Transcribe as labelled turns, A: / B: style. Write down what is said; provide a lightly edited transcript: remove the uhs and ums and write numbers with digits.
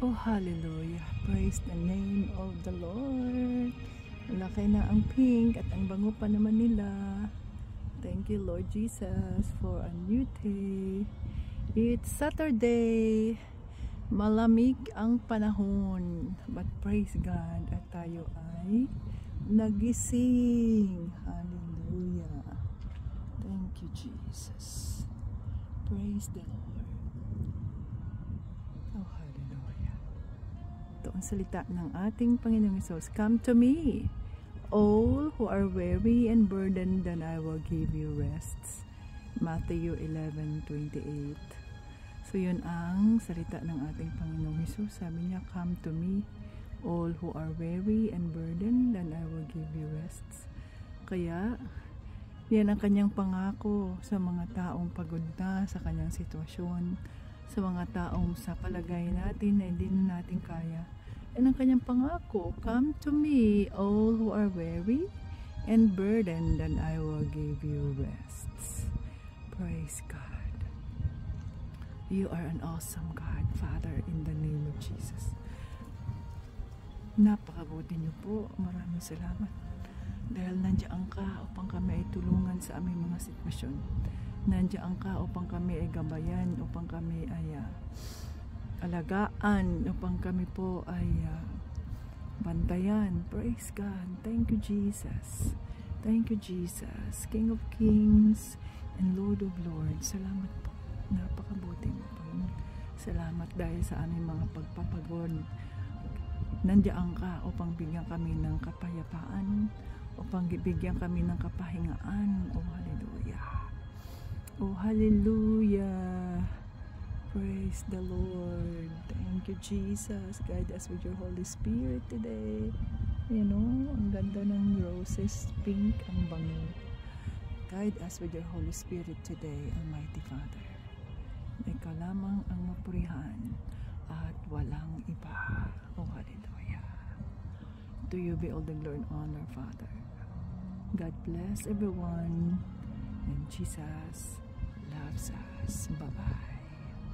A: Oh, hallelujah. Praise the name of the Lord. Laki na ang pink at ang bango pa naman nila. Thank you, Lord Jesus, for a new day. It's Saturday. Malamig ang panahon. But praise God at tayo ay nagising. Hallelujah. Thank you, Jesus. Praise the Lord. Oh, hallelujah. Ito ang salita ng ating Panginoong Hesus. Come to me, all who are weary and burdened, then I will give you rest. Matthew 11:28. So yun ang salita ng ating Panginoong Hesus. Sabi niya, come to me, all who are weary and burdened, then I will give you rest. Kaya yan ang kanyang pangako sa mga taong pagod na sa kanyang sitwasyon, sa mga taong sa palagay natin na hindi na natin kaya. Yan ang kanyang pangako, come to me, all who are weary and burdened, and I will give you rest. Praise God. You are an awesome God, Father, in the name of Jesus. Napakabuti niyo po. Maraming salamat. Dahil nandiyan ka upang kami ay tulungan sa aming mga sitwasyon. Nandiyan ka upang kami ay gabayan, upang kami ay alagaan, upang kami po ay bantayan. Praise God. Thank you, Jesus. Thank you, Jesus. King of Kings and Lord of Lords. Salamat po. Napakabuti mo, Panginoon. Salamat dahil sa aming mga pagpapagod. Nandiyan ka upang bigyan kami ng kapayapaan, upang bigyan kami ng kapahingaan. Oh, hallelujah. Oh, hallelujah. Praise the Lord. Thank you, Jesus. Guide us with your Holy Spirit today. You know, ang ganda ng roses, pink, ang bango. Guide us with your Holy Spirit today, Almighty Father. Ikaw lamang ang mapurihan at walang iba. Oh, hallelujah. To you be all the glory and honor, Father. God bless everyone. And Jesus loves us. Bye-bye.